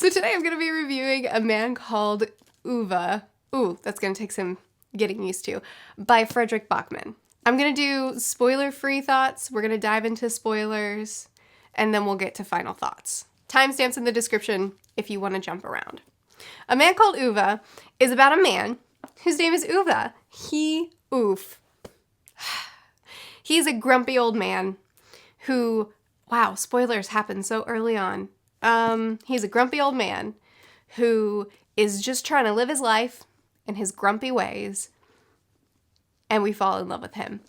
So today I'm going to be reviewing A Man Called Ove. Ooh, that's going to take some getting used to. By Frederick Bachman. I'm going to do spoiler-free thoughts. We're going to dive into spoilers, and then we'll get to final thoughts. Timestamps in the description if you want to jump around. A Man Called Ove is about a man whose name is Ove. He's a grumpy old man who, wow, spoilers happen so early on. He's a grumpy old man who is just trying to live his life in his grumpy ways, and we fall in love with him.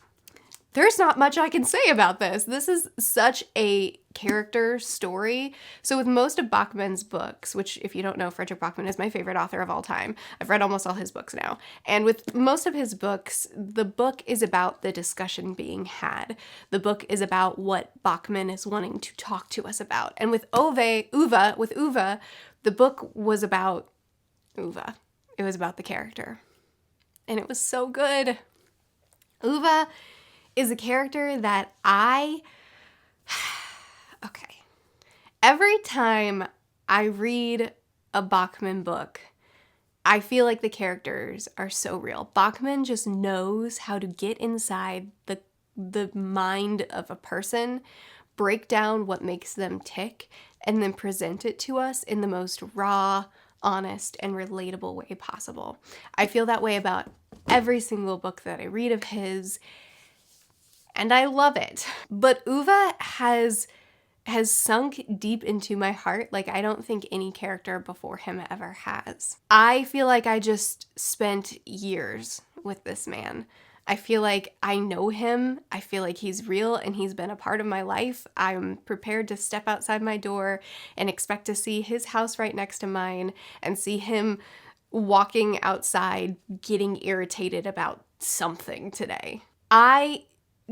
There's not much I can say about this. This is such a character story. So with most of Bachman's books, which if you don't know, Frederick Bachman is my favorite author of all time. I've read almost all his books now. And with most of his books, the book is about the discussion being had. The book is about what Bachman is wanting to talk to us about. And with Ove, the book was about Ove. It was about the character. And it was so good. Ove is a character that okay. Every time I read a Bachman book, I feel like the characters are so real. Bachman just knows how to get inside the mind of a person, break down what makes them tick, and then present it to us in the most raw, honest, and relatable way possible. I feel that way about every single book that I read of his, and I love it. But Ove has sunk deep into my heart like I don't think any character before him ever has. I feel like I just spent years with this man. I feel like I know him. I feel like he's real and he's been a part of my life. I'm prepared to step outside my door and expect to see his house right next to mine and see him walking outside getting irritated about something today. I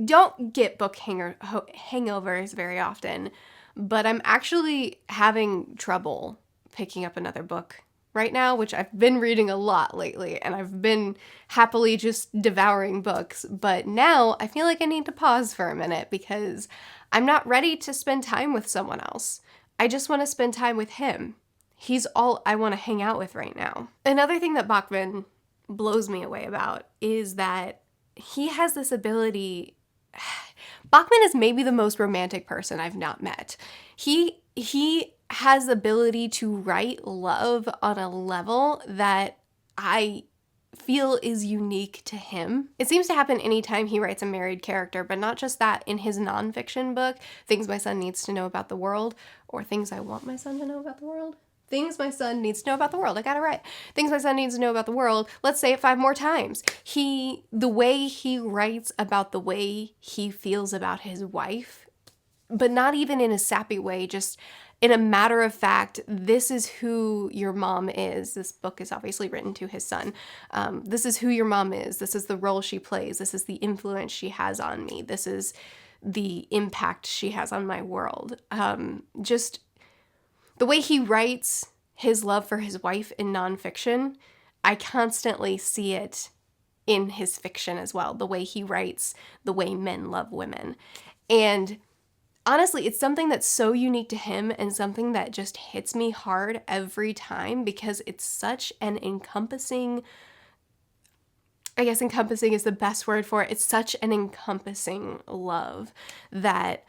don't get book hangovers very often, but I'm actually having trouble picking up another book right now, which I've been reading a lot lately, and I've been happily just devouring books, but now I feel like I need to pause for a minute because I'm not ready to spend time with someone else. I just want to spend time with him. He's all I want to hang out with right now. Another thing that Bachman blows me away about is that he has this ability. Bachman is maybe the most romantic person I've not met. He has the ability to write love on a level that I feel is unique to him. It seems to happen anytime he writes a married character, but not just that. In his nonfiction book, Things My Son Needs to Know About the World, or Things I Want My Son to Know About the World. Things My Son Needs to Know About the World. I got it right. Things My Son Needs to Know About the World. Let's say it 5 more times. The way he writes about the way he feels about his wife, but not even in a sappy way, just in a matter of fact, this is who your mom is. This book is obviously written to his son. This is who your mom is. This is the role she plays. This is the influence she has on me. This is the impact she has on my world. Just the way he writes his love for his wife in nonfiction, I constantly see it in his fiction as well. The way he writes, the way men love women. And honestly, it's something that's so unique to him and something that just hits me hard every time because it's such an encompassing, I guess encompassing is the best word for it. It's such an encompassing love that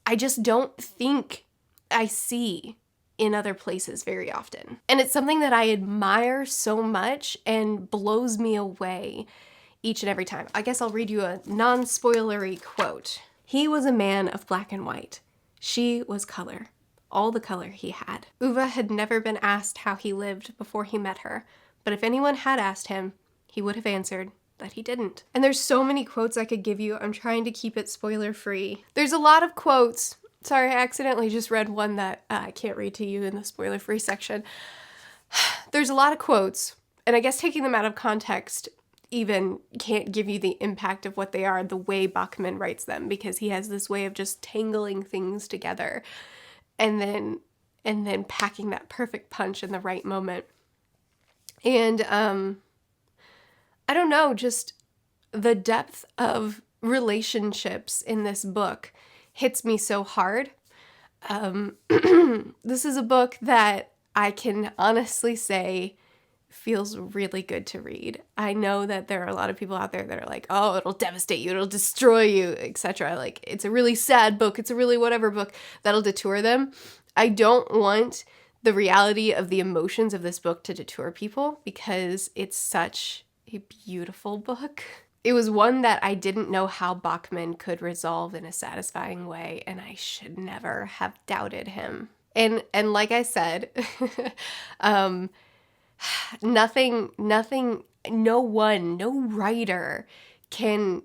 I just don't think I see in other places very often. And it's something that I admire so much and blows me away each and every time. I guess I'll read you a non-spoilery quote. He was a man of black and white. She was color, all the color he had. Ove had never been asked how he lived before he met her, but if anyone had asked him, he would have answered that he didn't. And there's so many quotes I could give you. I'm trying to keep it spoiler-free. There's a lot of quotes. Sorry, I accidentally just read one that I can't read to you in the spoiler-free section. There's a lot of quotes, and I guess taking them out of context even can't give you the impact of what they are the way Bachman writes them, because he has this way of just tangling things together and then packing that perfect punch in the right moment. And I don't know, just the depth of relationships in this book hits me so hard. This is a book that I can honestly say feels really good to read. I know that there are a lot of people out there that are like, oh, it'll devastate you, it'll destroy you, etc. Like, it's a really sad book, it's a really whatever book that'll detour them. I don't want the reality of the emotions of this book to detour people because it's such a beautiful book. It was one that I didn't know how Bachman could resolve in a satisfying way, and I should never have doubted him. And like I said, nothing, no writer can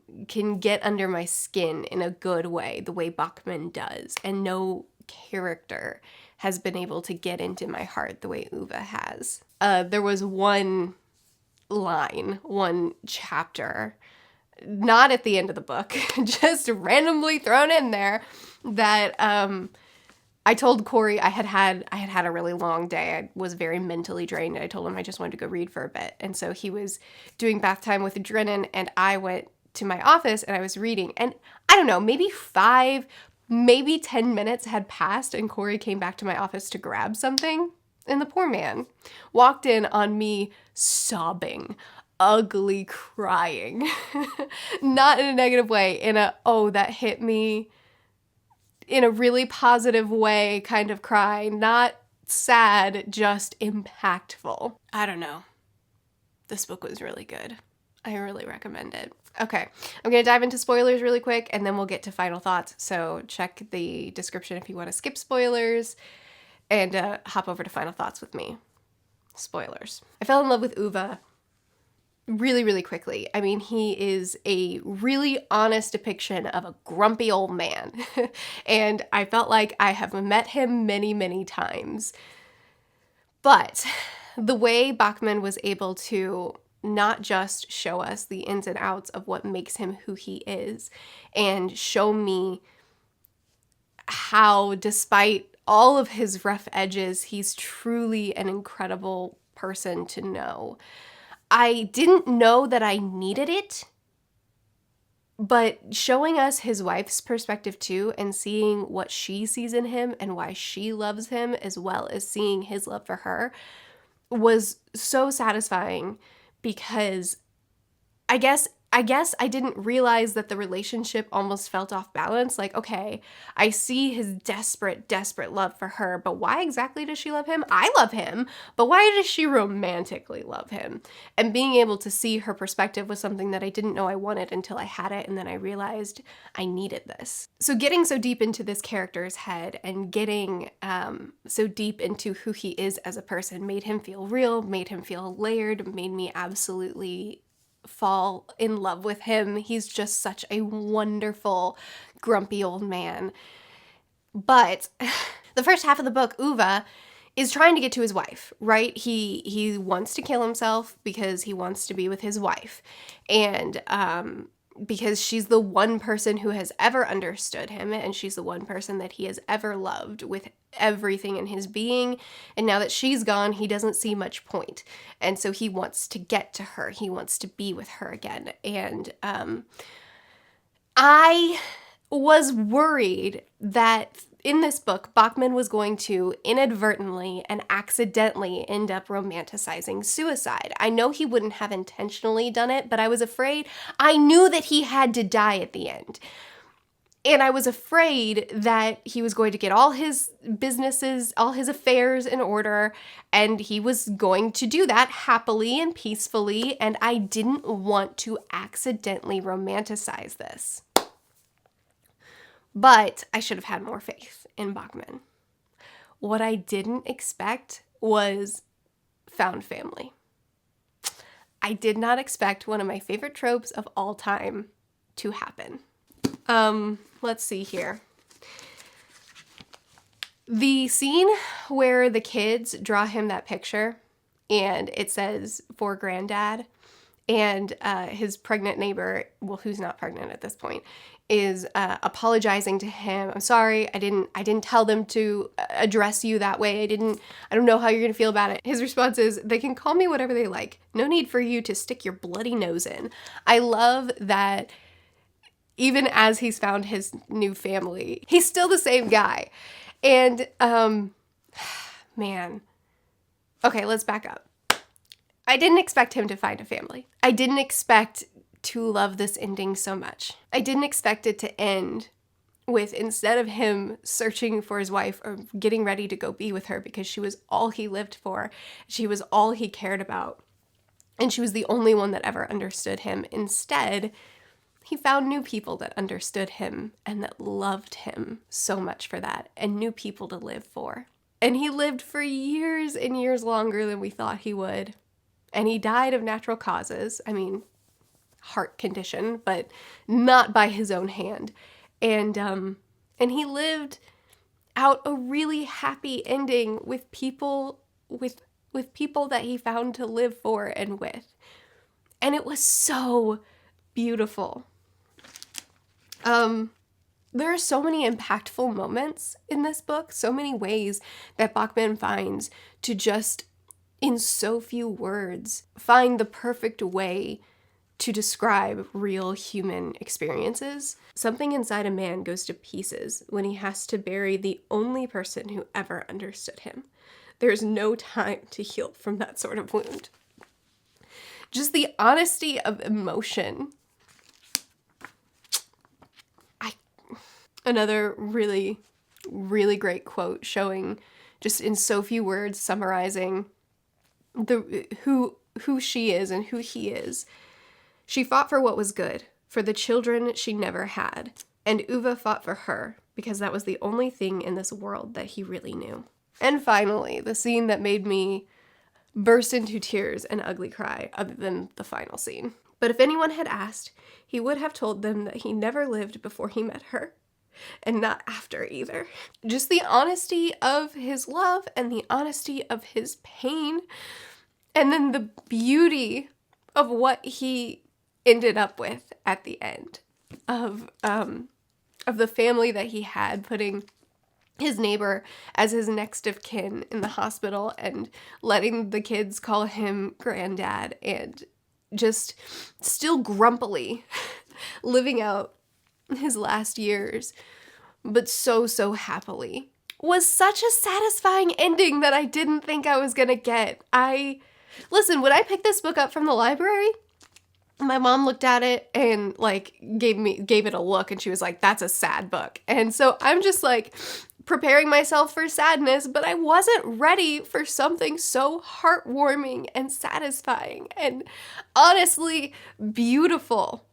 get under my skin in a good way the way Bachman does, and no character has been able to get into my heart the way Ove has. There was one chapter, not at the end of the book, just randomly thrown in there, that I told Corey I had had a really long day. I was very mentally drained. I told him I just wanted to go read for a bit. And so he was doing bath time with Drennan, and I went to my office and I was reading. And I don't know, maybe 5, maybe 10 minutes had passed, and Corey came back to my office to grab something. And the poor man walked in on me sobbing, ugly crying. Not in a negative way, in a, oh, that hit me in a really positive way kind of cry. Not sad, just impactful. I don't know. This book was really good. I really recommend it. Okay, I'm going to dive into spoilers really quick, and then we'll get to final thoughts. So check the description if you want to skip spoilers, and hop over to final thoughts with me. Spoilers. I fell in love with Ove really, really quickly. I mean, he is a really honest depiction of a grumpy old man. And I felt like I have met him many, many times. But the way Bachman was able to not just show us the ins and outs of what makes him who he is, and show me how, despite all of his rough edges, he's truly an incredible person to know. I didn't know that I needed it, but showing us his wife's perspective too, and seeing what she sees in him and why she loves him, as well as seeing his love for her, was so satisfying, because I guess I didn't realize that the relationship almost felt off balance. Like, okay, I see his desperate, desperate love for her, but why exactly does she love him? I love him, but why does she romantically love him? And being able to see her perspective was something that I didn't know I wanted until I had it, and then I realized I needed this. So getting so deep into this character's head, and getting so deep into who he is as a person, made him feel real, made him feel layered, made me absolutely fall in love with him. He's just such a wonderful, grumpy old man. But the first half of the book, Ove is trying to get to his wife, right? He wants to kill himself because he wants to be with his wife. And because she's the one person who has ever understood him, and she's the one person that he has ever loved with everything in his being. And now that she's gone, he doesn't see much point. And so he wants to get to her. He wants to be with her again. And I was worried that in this book, Bachman was going to inadvertently and accidentally end up romanticizing suicide. I know he wouldn't have intentionally done it, but I was afraid. I knew that he had to die at the end. And I was afraid that he was going to get all his businesses, all his affairs in order, and he was going to do that happily and peacefully, and I didn't want to accidentally romanticize this. But I should have had more faith in Bachman. What I didn't expect was found family. I did not expect one of my favorite tropes of all time to happen. Let's see here. The scene where the kids draw him that picture and it says, "For Granddad," and his pregnant neighbor, well, who's not pregnant at this point, is apologizing to him. "I'm sorry, I didn't tell them to address you that way. I don't know how you're gonna feel about it." His response is, "They can call me whatever they like. No need for you to stick your bloody nose in." I love that even as he's found his new family, he's still the same guy. And man, Okay, let's back up. I didn't expect him to find a family. I didn't expect to love this ending so much. I didn't expect it to end with, instead of him searching for his wife or getting ready to go be with her because she was all he lived for, she was all he cared about, and she was the only one that ever understood him. Instead, he found new people that understood him and that loved him so much for that, and new people to live for. And he lived for years and years longer than we thought he would. And he died of natural causes. I mean, heart condition, but not by his own hand. And he lived out a really happy ending with people with people that he found to live for and with. And it was so beautiful. There are so many impactful moments in this book, so many ways that Bachman finds to just, in so few words, find the perfect way to describe real human experiences. Something inside a man goes to pieces when he has to bury the only person who ever understood him. There's no time to heal from that sort of wound. Just the honesty of emotion. Another really, really great quote showing, just in so few words, summarizing who she is and who he is. She fought for what was good, for the children she never had, and Ove fought for her, because that was the only thing in this world that he really knew. And finally, the scene that made me burst into tears and ugly cry, other than the final scene. But if anyone had asked, he would have told them that he never lived before he met her, and not after either. Just the honesty of his love and the honesty of his pain, and then the beauty of what he ended up with at the end of the family that he had, putting his neighbor as his next of kin in the hospital and letting the kids call him granddad, and just still grumpily living out his last years, but so happily, was such a satisfying ending that I didn't think I was gonna get. Listen, when I picked this book up from the library, my mom looked at it and gave it a look, and she was like, that's a sad book. And so I'm just like preparing myself for sadness, but I wasn't ready for something so heartwarming and satisfying and honestly beautiful.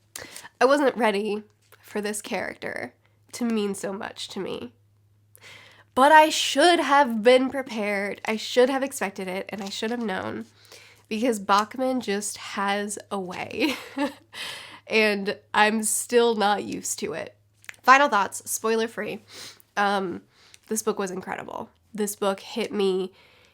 I wasn't ready for this character to mean so much to me. But I should have been prepared. I should have expected it, and I should have known, because Bachman just has a way. And I'm still not used to it. Final thoughts, spoiler free. This book was incredible. This book hit me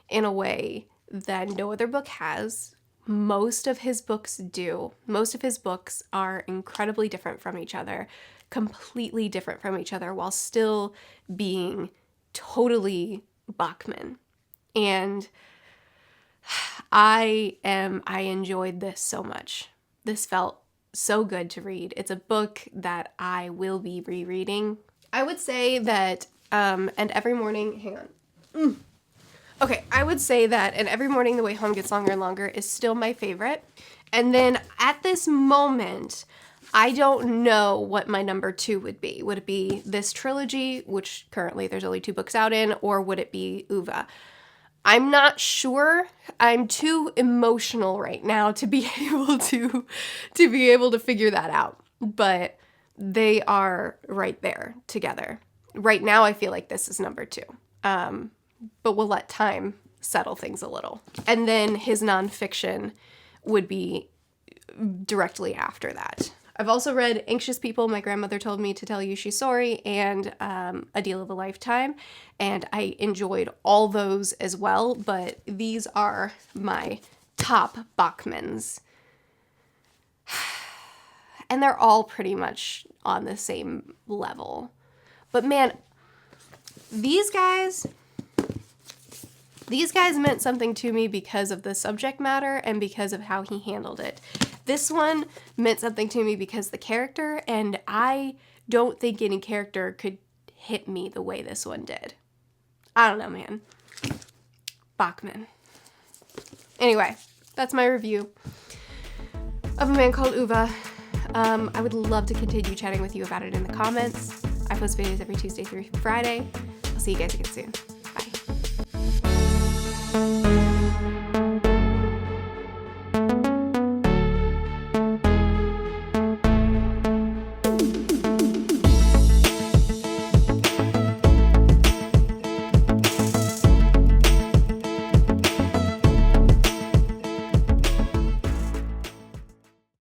in a way that no other book has. Most of his books do. Most of his books are incredibly different from each other, completely different from each other, while still being totally Bachman. And I enjoyed this so much. This felt so good to read. It's a book that I will be rereading. I would say that, and every morning, hang on. Okay, I would say that And Every Morning the Way Home Gets Longer and Longer is still my favorite. And then at this moment, I don't know what my number 2 would be. Would it be this trilogy, which currently there's only 2 books out in, or would it be Ove? I'm not sure. I'm too emotional right now to be able to figure that out. But they are right there together. Right now, I feel like this is number 2. But we'll let time settle things a little. And then his nonfiction would be directly after that. I've also read Anxious People, My Grandmother Told Me to Tell You She's Sorry, and A Deal of a Lifetime, and I enjoyed all those as well, but these are my top Bachmans. And they're all pretty much on the same level. But man, these guys meant something to me because of the subject matter and because of how he handled it. This one meant something to me because the character, and I don't think any character could hit me the way this one did. I don't know, man. Bachman. Anyway, that's my review of A Man Called Ove. I would love to continue chatting with you about it in the comments. I post videos every Tuesday through Friday. I'll see you guys again soon. Bye.